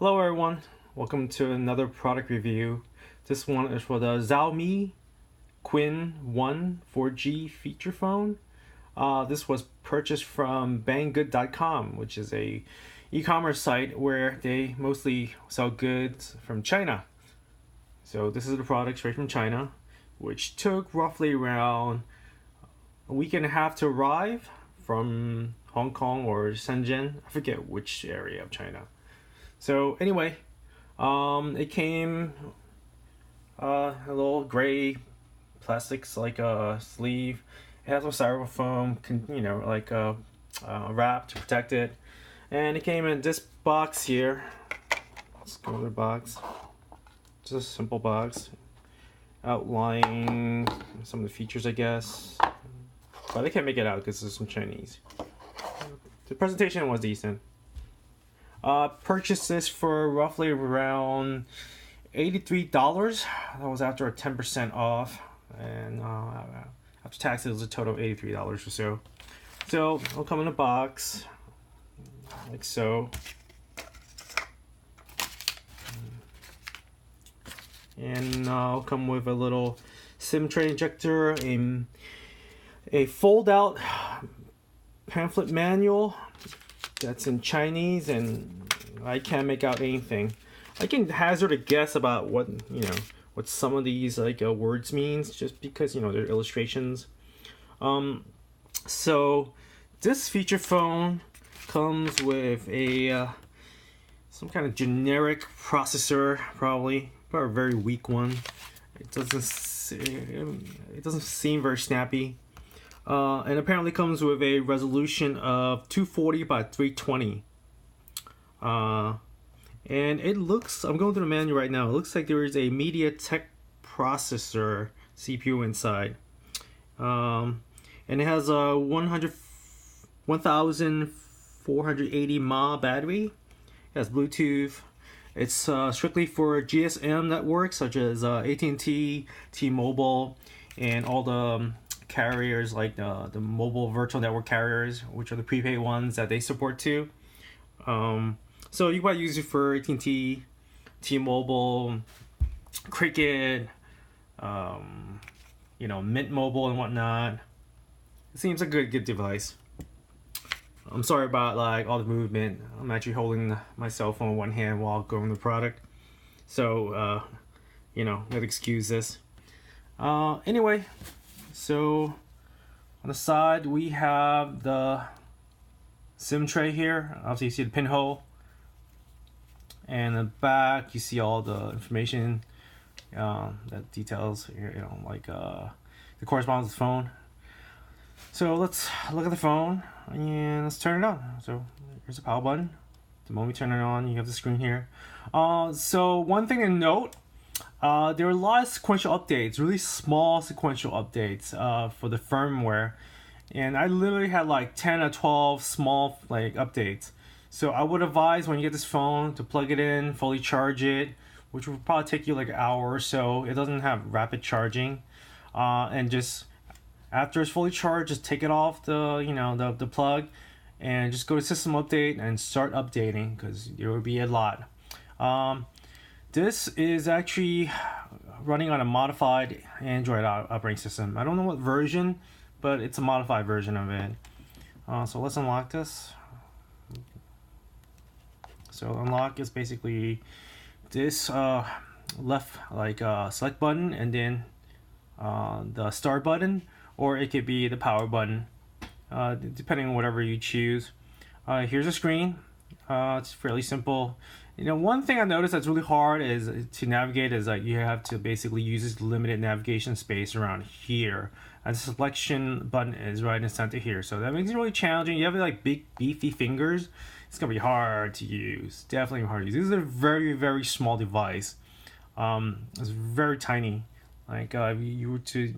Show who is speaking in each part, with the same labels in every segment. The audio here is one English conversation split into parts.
Speaker 1: Hello everyone, welcome to another product review. This one is for the Xiaomi Qin 1 4G feature phone. This was purchased from banggood.com, which is a e-commerce site where they mostly sell goods from China. So this is the product straight from China, which took roughly around a week and a half to arrive from Hong Kong or Shenzhen. I forget which area of China. So anyway, it came a little gray plastics like a sleeve. It has a styrofoam, wrap to protect it, and it came in this box here. Let's go to the box. Just a simple box, outlining some of the features, I guess, but I can't make it out because it's in Chinese. The presentation was decent. Purchased this for roughly around $83. That was after a 10% off, and after tax it was a total of $83 or so. So it'll come in a box like so, and it'll come with a little SIM tray injector, a fold-out pamphlet manual that's in Chinese, and I can't make out anything. I can hazard a guess about what some of these words means, just because they're illustrations. So this feature phone comes with a some kind of generic processor, probably a very weak one. It doesn't seem very snappy. And apparently comes with a resolution of 240 by 320. And it looks, I'm going through the menu right now, it looks like there is a MediaTek processor CPU inside. And it has a 1480 mAh battery. It has Bluetooth. It's strictly for GSM networks such as AT&T, T-Mobile, and all the carriers like the mobile virtual network carriers, which are the prepaid ones that they support too. So you might use it for AT&T, T-Mobile, Cricket, Mint Mobile and whatnot. It seems a good device. I'm sorry about all the movement. I'm actually holding my cell phone in one hand while going the product, so you gotta excuse this. Anyway. So on the side we have the SIM tray here. Obviously you see the pinhole, and in the back you see all the information that details here, the correspondence with the phone. So let's look at the phone and let's turn it on. So here's the power button. The moment you turn it on, you have the screen here. So one thing to note, there are a lot of sequential updates, really small sequential updates for the firmware, and I literally had 10 or 12 small updates. So I would advise when you get this phone to plug it in, fully charge it, which will probably take you an hour or so. It doesn't have rapid charging, and just after it's fully charged, just take it off the plug and just go to system update and start updating, because there will be a lot. This is actually running on a modified Android operating system. I don't know what version, but it's a modified version of it. So let's unlock this. So unlock is basically this left select button, and then the start button, or it could be the power button, depending on whatever you choose. Here's a screen. It's fairly simple. One thing I noticed that's really hard is to navigate is you have to basically use this limited navigation space around here, and the selection button is right in the center here. So that makes it really challenging. You have big beefy fingers, it's gonna be hard to use. Definitely hard to use. This is a very, very small device. It's very tiny. If you were to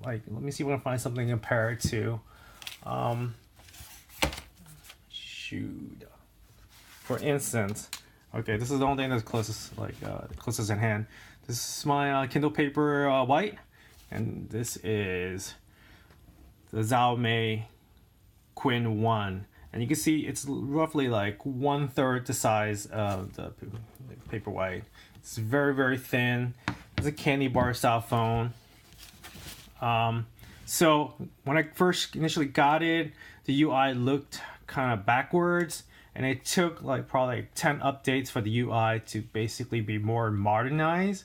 Speaker 1: let me see if I can find something to compare it to. Shoot. For instance, okay, this is the only thing that's closest, closest at hand. This is my Kindle Paper White, and this is the Xiaomi Qin 1. and you can see it's roughly like 1/3 the size of the Paperwhite. It's very, very thin. It's a candy bar style phone. So when I first initially got it, the UI looked kind of backwards, and it took like probably like 10 updates for the UI to basically be more modernized.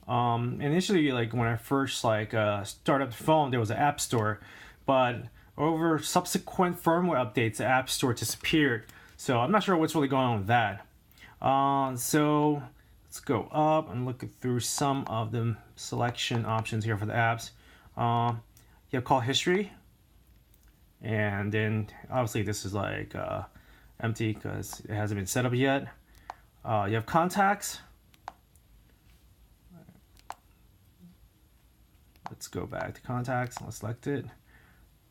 Speaker 1: Initially, like when I first like started up the phone, there was an app store, but over subsequent firmware updates, the app store disappeared. So I'm not sure what's really going on with that. So let's go up and look through some of the selection options here for the apps. You have call history, and then obviously this is like empty because it hasn't been set up yet. You have contacts. Let's go back to contacts. Let's select it.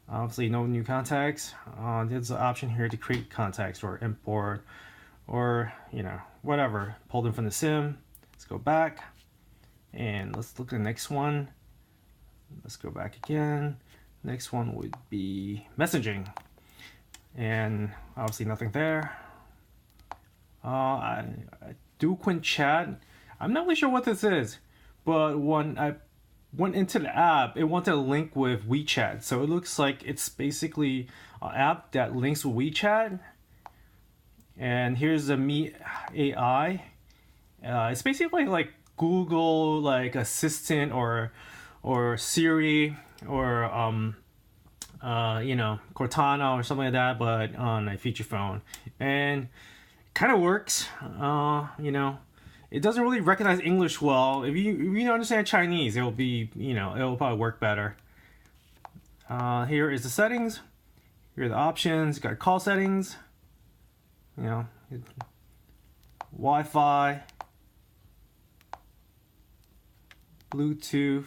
Speaker 1: Obviously, no new contacts. There's an option here to create contacts or import, or whatever. Pull them from the SIM. Let's go back, and let's look at the next one. Let's go back again. Next one would be messaging, and obviously nothing there. I do Qin chat. I'm not really sure what this is, but when I went into the app, it wanted to link with WeChat. So it looks like it's basically an app that links with WeChat. And here's the Me AI. It's basically like Google like Assistant or Siri or Cortana or something like that, but on a feature phone. And it kind of works. It doesn't really recognize English well. If you understand Chinese, it'll be, it'll probably work better. Here is the settings. Here are the options. You got call settings. Wi-Fi, Bluetooth,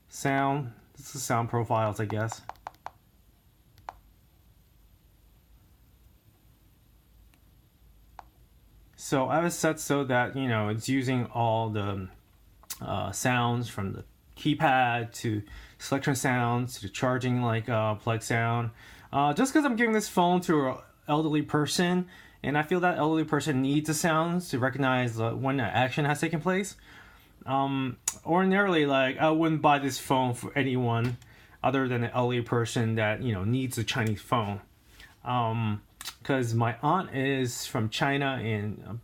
Speaker 1: sound. This is sound profiles, I guess. So I have it set so that it's using all the sounds from the keypad to selection sounds to the charging plug sound. Just because I'm giving this phone to an elderly person, and I feel that elderly person needs the sounds to recognize when an action has taken place. Ordinarily, I wouldn't buy this phone for anyone other than an elderly person that needs a Chinese phone. Because my aunt is from China, and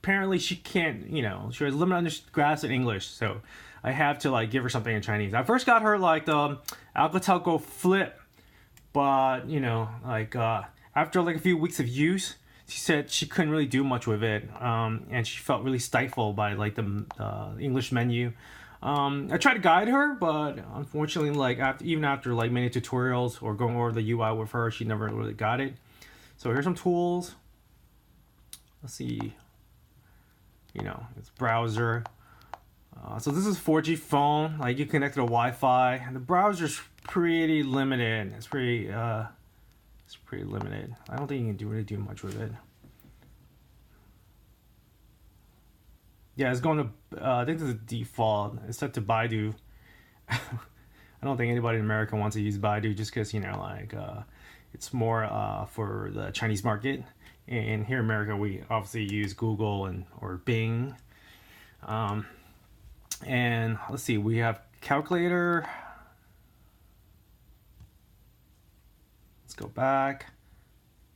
Speaker 1: apparently she can't, she has limited grasp in English, so I have to give her something in Chinese. I first got her the Alcatel Go Flip, but after a few weeks of use, she said she couldn't really do much with it, and she felt really stifled by the English menu. I tried to guide her, but unfortunately, even after many tutorials or going over the UI with her, she never really got it. So here's some tools. Let's see. It's browser. So this is 4G phone. You connect to the Wi-Fi, and the browser's pretty limited. It's pretty limited. I don't think you can really do much with it. Yeah, it's going to. I think this is default. It's set to Baidu. I don't think anybody in America wants to use Baidu just because it's more for the Chinese market. And here in America, we obviously use Google or Bing. And let's see, we have calculator. Let's go back.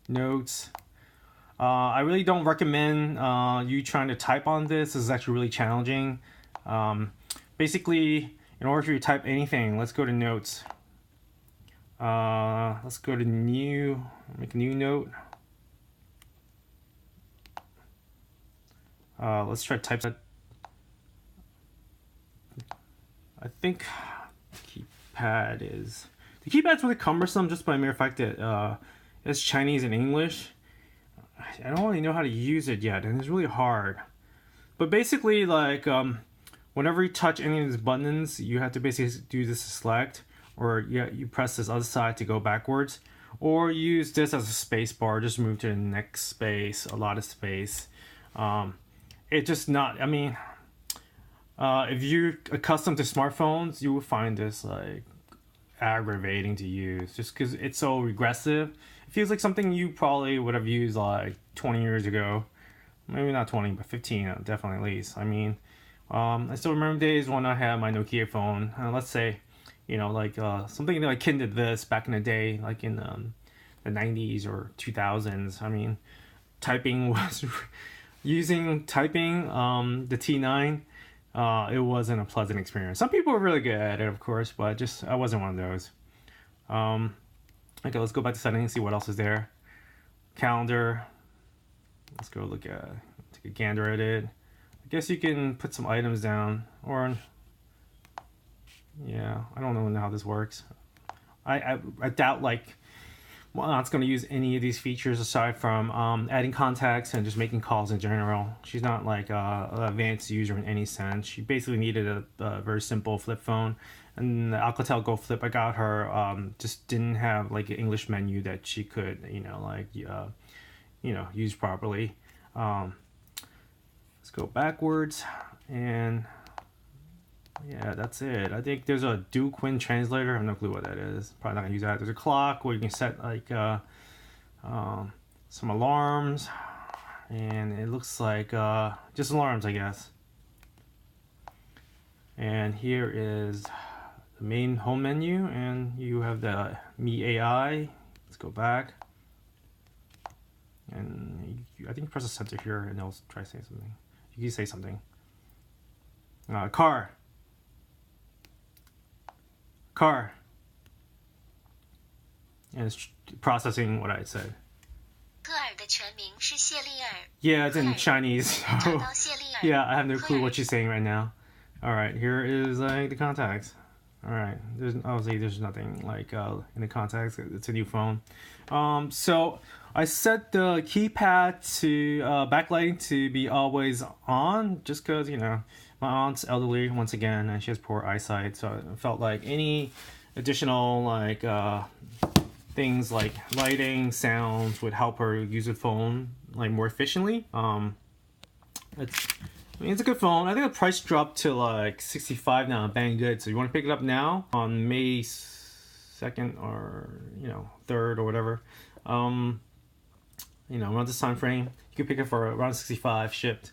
Speaker 1: Notes. I really don't recommend you trying to type on this. This is actually really challenging. Basically, in order for you to type anything, let's go to notes. Let's go to new, make a new note. Let's try to type that. I think the keypad's really cumbersome just by mere fact that it's Chinese and English. I don't really know how to use it yet, and it's really hard. But basically, whenever you touch any of these buttons, you have to basically do this to select, or you press this other side to go backwards, or use this as a space bar, just move to the next space, a lot of space. It's just not, if you're accustomed to smartphones, you will find this aggravating to use just because it's so regressive. It feels like something you probably would have used like 20 years ago. Maybe not 20, but 15, definitely at least. I mean, I still remember days when I had my Nokia phone. Let's say, you know, like something like Qin did this back in the day, like in the 90s or 2000s. I mean, typing was using typing the T9. It wasn't a pleasant experience. Some people were really good at it, of course, but just I wasn't one of those. Okay, let's go back to settings, see what else is there. Calendar. Let's go look at, take a gander at it. I guess you can put some items down, or yeah, I don't know how this works. I doubt like, well, it's going to use any of these features aside from adding contacts and just making calls in general. She's not like an advanced user in any sense. She basically needed a very simple flip phone, and the Alcatel Go Flip I got her just didn't have like an English menu that she could, you know, like use properly. Let's go backwards, and yeah, that's it. I think there's a dual Qin translator. I have no clue what that is. Probably not gonna use that. There's a clock where you can set like some alarms, and it looks like just alarms, I guess. And here is the main home menu, and you have the Mi AI. Let's go back. And I think you press the center here and it'll try to say something. You can say something. Car. And it's processing what I said. Yeah, it's in Chinese. So yeah, I have no clue what she's saying right now. Alright, here is like the contacts. Alright, there's nothing like in the contacts. It's a new phone. So I set the keypad to backlighting to be always on, just because, you know, my aunt's elderly once again and she has poor eyesight, so I felt like any additional like things like lighting, sounds would help her use the phone like more efficiently. It's a good phone. I think the price dropped to like $65 now, bang good. So you want to pick it up now on May 2nd or 3rd or whatever. Around this time frame, you can pick it for around $65 shipped.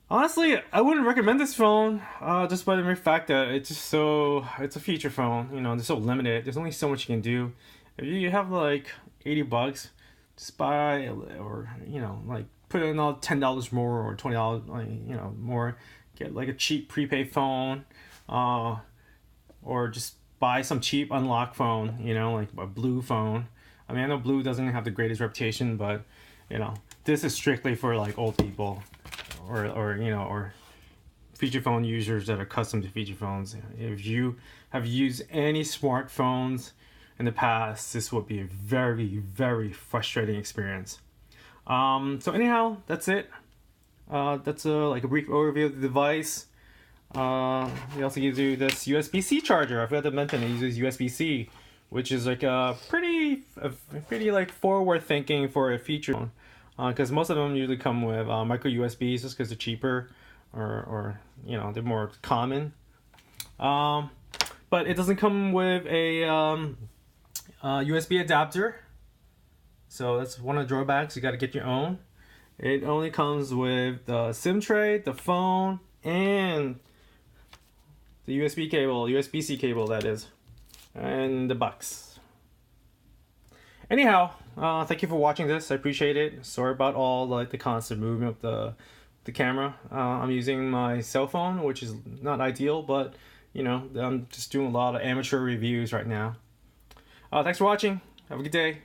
Speaker 1: Honestly, I wouldn't recommend this phone just by the mere fact that it's a feature phone. They're so limited. There's only so much you can do. If you have like $80, just buy, or like put in all $10 more or $20 more. Get like a cheap prepaid phone, or just buy some cheap unlocked phone. Like a blue phone. I mean, I know blue doesn't have the greatest reputation, but this is strictly for like old people, or feature phone users that are accustomed to feature phones. If you have used any smartphones in the past, this would be a very, very frustrating experience. So anyhow, that's it. That's like a brief overview of the device. We also give you this USB-C charger. I forgot to mention it uses USB-C, which is like a pretty like forward thinking for a feature phone. Because most of them usually come with micro USBs just because they're cheaper, or they're more common. But it doesn't come with a USB adapter, so that's one of the drawbacks. You got to get your own. It only comes with the SIM tray, the phone, and the USB cable, USB-C cable that is, and the box. Anyhow, thank you for watching this. I appreciate it. Sorry about all like the constant movement of the camera. I'm using my cell phone, which is not ideal, but I'm just doing a lot of amateur reviews right now. Thanks for watching. Have a good day.